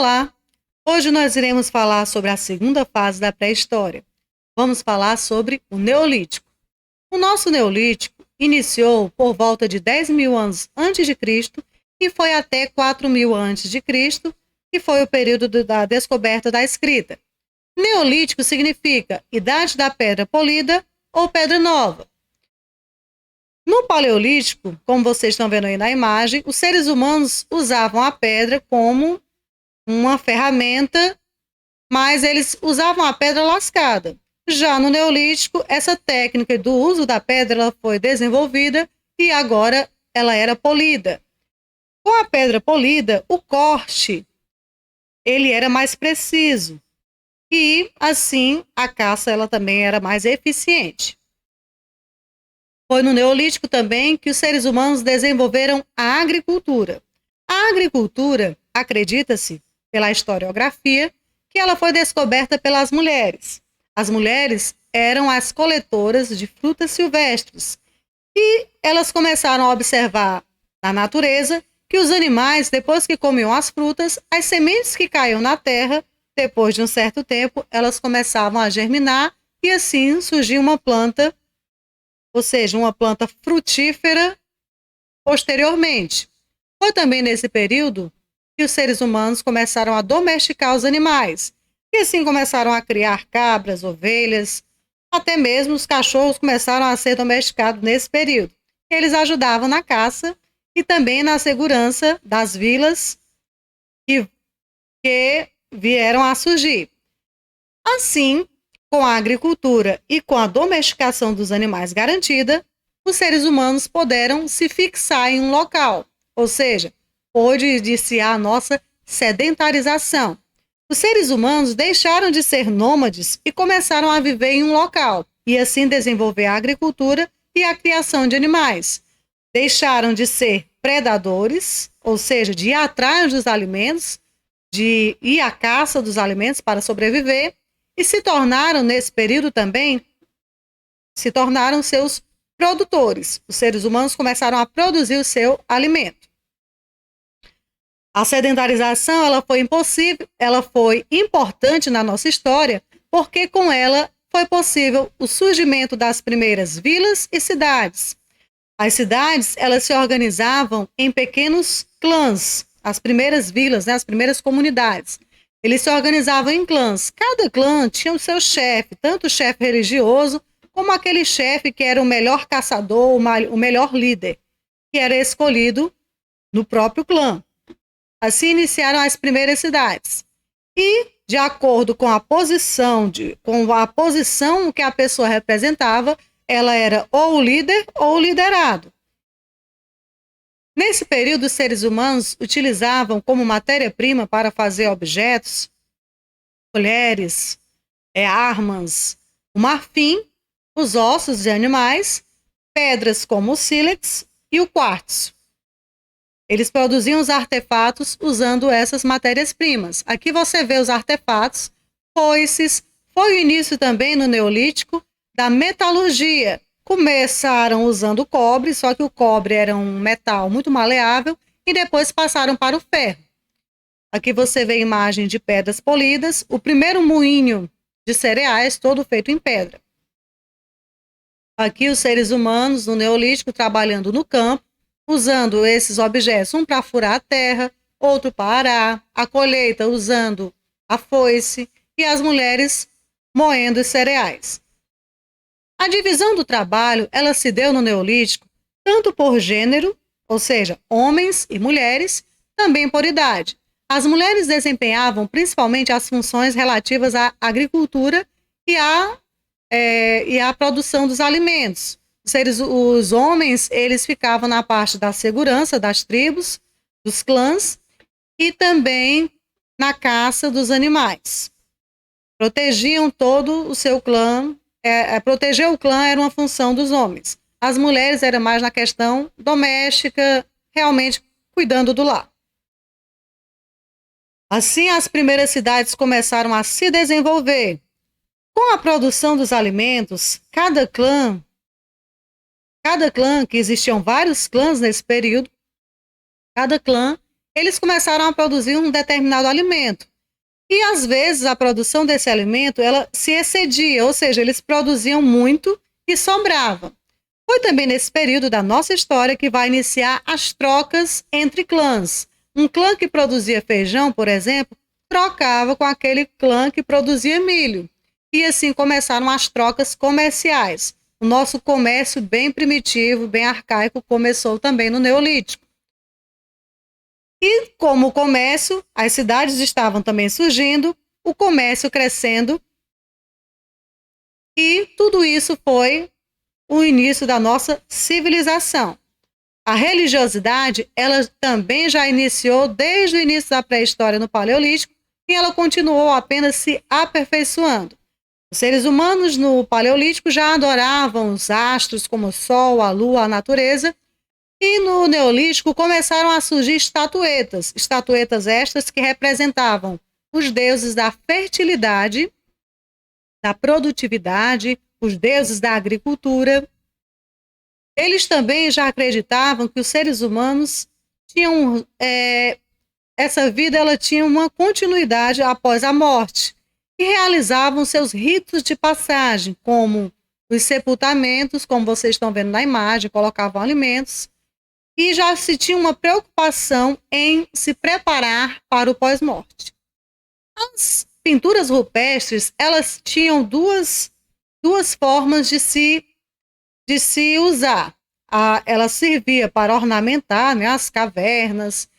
Olá! Hoje nós iremos falar sobre a segunda fase da pré-história. Vamos falar sobre o Neolítico. O nosso Neolítico iniciou por volta de 10.000 anos antes de Cristo e foi até 4.000 antes de Cristo, que foi o período da descoberta da escrita. Neolítico significa idade da pedra polida ou pedra nova. No Paleolítico, como vocês estão vendo aí na imagem, os seres humanos usavam a pedra como uma ferramenta, mas eles usavam a pedra lascada. Já no Neolítico, essa técnica do uso da pedra ela foi desenvolvida e agora ela era polida. Com a pedra polida, o corte ele era mais preciso e, assim, a caça ela também era mais eficiente. Foi no Neolítico também que os seres humanos desenvolveram a agricultura. A agricultura, acredita-se, pela historiografia, que ela foi descoberta pelas mulheres. As mulheres eram as coletoras de frutas silvestres e elas começaram a observar na natureza que os animais, depois que comiam as frutas, as sementes que caíam na terra, depois de um certo tempo, elas começavam a germinar e assim surgia uma planta, ou seja, uma planta frutífera posteriormente. Foi também nesse período que os seres humanos começaram a domesticar os animais, e assim começaram a criar cabras, ovelhas, até mesmo os cachorros começaram a ser domesticados nesse período. Eles ajudavam na caça e também na segurança das vilas que vieram a surgir. Assim, com a agricultura e com a domesticação dos animais garantida, os seres humanos puderam se fixar em um local, ou seja, pôde iniciar a nossa sedentarização. Os seres humanos deixaram de ser nômades e começaram a viver em um local, e assim desenvolver a agricultura e a criação de animais. Deixaram de ser predadores, ou seja, de ir atrás dos alimentos, de ir à caça dos alimentos para sobreviver, e se tornaram, nesse período também, se tornaram seus produtores. Os seres humanos começaram a produzir o seu alimento. A sedentarização ela foi importante na nossa história, porque com ela foi possível o surgimento das primeiras vilas e cidades. As cidades elas se organizavam em pequenos clãs, as primeiras vilas, as primeiras comunidades. Eles se organizavam em clãs. Cada clã tinha o seu chefe, tanto o chefe religioso, como aquele chefe que era o melhor caçador, o melhor líder, que era escolhido no próprio clã. Assim iniciaram as primeiras cidades. E, de acordo com a posição que a pessoa representava, ela era ou o líder ou o liderado. Nesse período, os seres humanos utilizavam como matéria-prima para fazer objetos, colheres, armas, o marfim, os ossos de animais, pedras como o sílex e o quartzo. Eles produziam os artefatos usando essas matérias-primas. Aqui você vê os artefatos, foices. Foi o início também no Neolítico da metalurgia. Começaram usando cobre, só que o cobre era um metal muito maleável, e depois passaram para o ferro. Aqui você vê a imagem de pedras polidas, o primeiro moinho de cereais, todo feito em pedra. Aqui os seres humanos no Neolítico trabalhando no campo, usando esses objetos, um para furar a terra, outro para arar, a colheita usando a foice e as mulheres moendo os cereais. A divisão do trabalho, ela se deu no Neolítico tanto por gênero, ou seja, homens e mulheres, também por idade. As mulheres desempenhavam principalmente as funções relativas à agricultura e à produção dos alimentos. Os homens, eles ficavam na parte da segurança das tribos, dos clãs e também na caça dos animais. Protegiam todo o seu clã. Proteger o clã era uma função dos homens. As mulheres eram mais na questão doméstica, realmente cuidando do lar. Assim, as primeiras cidades começaram a se desenvolver. Com a produção dos alimentos, cada clã, que existiam vários clãs nesse período, cada clã eles começaram a produzir um determinado alimento. E às vezes a produção desse alimento ela se excedia, ou seja, eles produziam muito e sobrava. Foi também nesse período da nossa história que vai iniciar as trocas entre clãs. Um clã que produzia feijão, por exemplo, trocava com aquele clã que produzia milho. E assim começaram as trocas comerciais. O nosso comércio bem primitivo, bem arcaico, começou também no Neolítico. E como o comércio, as cidades estavam também surgindo, o comércio crescendo, e tudo isso foi o início da nossa civilização. A religiosidade, ela também já iniciou desde o início da pré-história no Paleolítico e ela continuou apenas se aperfeiçoando. Os seres humanos no Paleolítico já adoravam os astros como o Sol, a Lua, a natureza, e no Neolítico começaram a surgir estatuetas, estatuetas estas que representavam os deuses da fertilidade, da produtividade, os deuses da agricultura. Eles também já acreditavam que os seres humanos tinham essa vida, ela tinha uma continuidade após a morte e realizavam seus ritos de passagem, como os sepultamentos, como vocês estão vendo na imagem, colocavam alimentos, e já se tinha uma preocupação em se preparar para o pós-morte. As pinturas rupestres, elas tinham duas formas de se usar. Ela servia para ornamentar, né, as cavernas,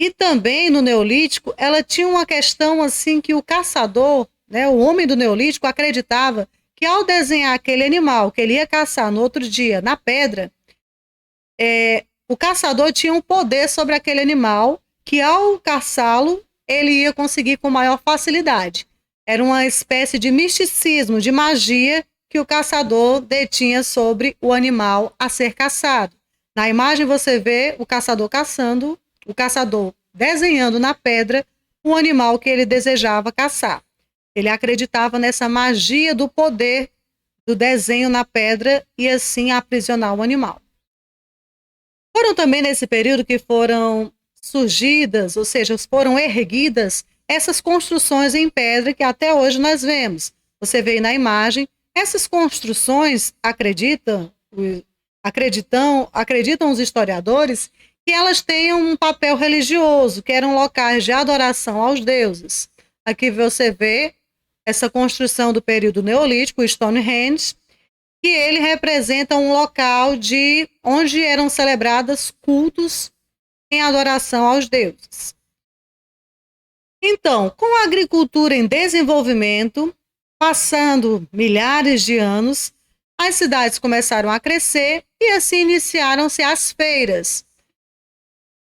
e também no Neolítico ela tinha uma questão assim que o caçador, né, o homem do Neolítico acreditava que ao desenhar aquele animal que ele ia caçar no outro dia na pedra, o caçador tinha um poder sobre aquele animal que ao caçá-lo ele ia conseguir com maior facilidade. Era uma espécie de misticismo, de magia que o caçador detinha sobre o animal a ser caçado. Na imagem você vê o caçador caçando, o caçador desenhando na pedra o animal que ele desejava caçar. Ele acreditava nessa magia do poder do desenho na pedra e assim aprisionar o animal. Foram também nesse período que foram surgidas, ou seja, foram erguidas essas construções em pedra que até hoje nós vemos. Você vê aí na imagem, essas construções acreditam os historiadores que elas tenham um papel religioso, que eram locais de adoração aos deuses. Aqui você vê essa construção do período neolítico, o Stonehenge, que ele representa um local onde eram celebrados cultos em adoração aos deuses. Então, com a agricultura em desenvolvimento, passando milhares de anos, as cidades começaram a crescer e assim iniciaram-se as feiras.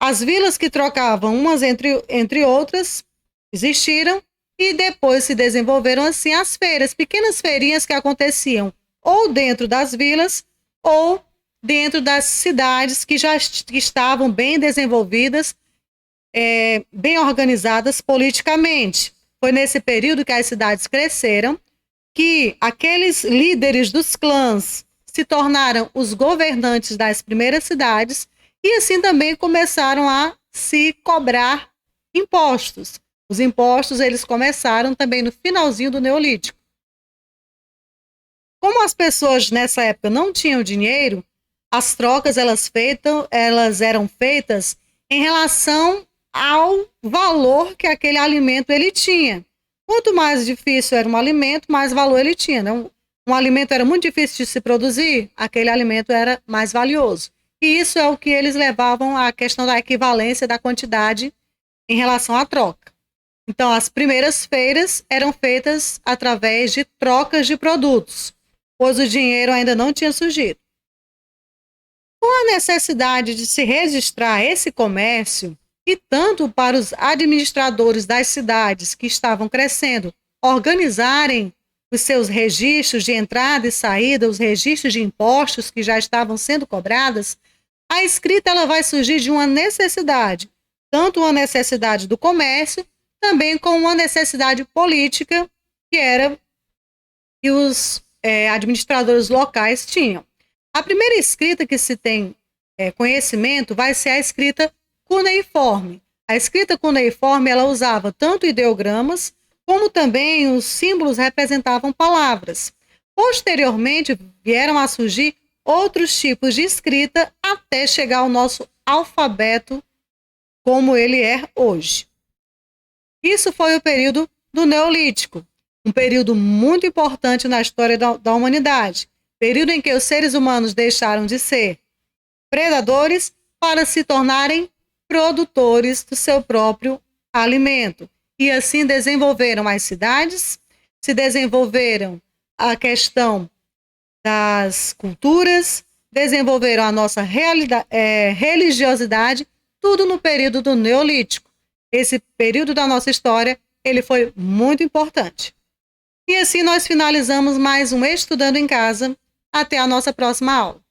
As vilas que trocavam umas entre outras existiram e depois se desenvolveram assim as feiras, pequenas feirinhas que aconteciam ou dentro das vilas ou dentro das cidades que já estavam bem desenvolvidas, bem organizadas politicamente. Foi nesse período que as cidades cresceram, que aqueles líderes dos clãs se tornaram os governantes das primeiras cidades e assim também começaram a se cobrar impostos. Os impostos eles começaram também no finalzinho do Neolítico. Como as pessoas nessa época não tinham dinheiro, as trocas elas eram feitas em relação ao valor que aquele alimento ele tinha. Quanto mais difícil era um alimento, mais valor ele tinha. Né? Um alimento era muito difícil de se produzir, aquele alimento era mais valioso. E isso é o que eles levavam à questão da equivalência da quantidade em relação à troca. Então, as primeiras feiras eram feitas através de trocas de produtos, pois o dinheiro ainda não tinha surgido. Com a necessidade de se registrar esse comércio, e tanto para os administradores das cidades que estavam crescendo organizarem os seus registros de entrada e saída, os registros de impostos que já estavam sendo cobrados, a escrita ela vai surgir de uma necessidade, tanto uma necessidade do comércio, também com uma necessidade política que era que os administradores locais tinham. A primeira escrita que se tem conhecimento vai ser a escrita cuneiforme. A escrita cuneiforme ela usava tanto ideogramas, como também os símbolos representavam palavras. Posteriormente, vieram a surgir outros tipos de escrita até chegar ao nosso alfabeto como ele é hoje. Isso foi o período do Neolítico, um período muito importante na história da humanidade, período em que os seres humanos deixaram de ser predadores para se tornarem produtores do seu próprio alimento. E assim desenvolveram as cidades, se desenvolveram a questão das culturas, desenvolveram a nossa religiosidade, tudo no período do Neolítico. Esse período da nossa história, ele foi muito importante. E assim nós finalizamos mais um Estudando em Casa. Até a nossa próxima aula.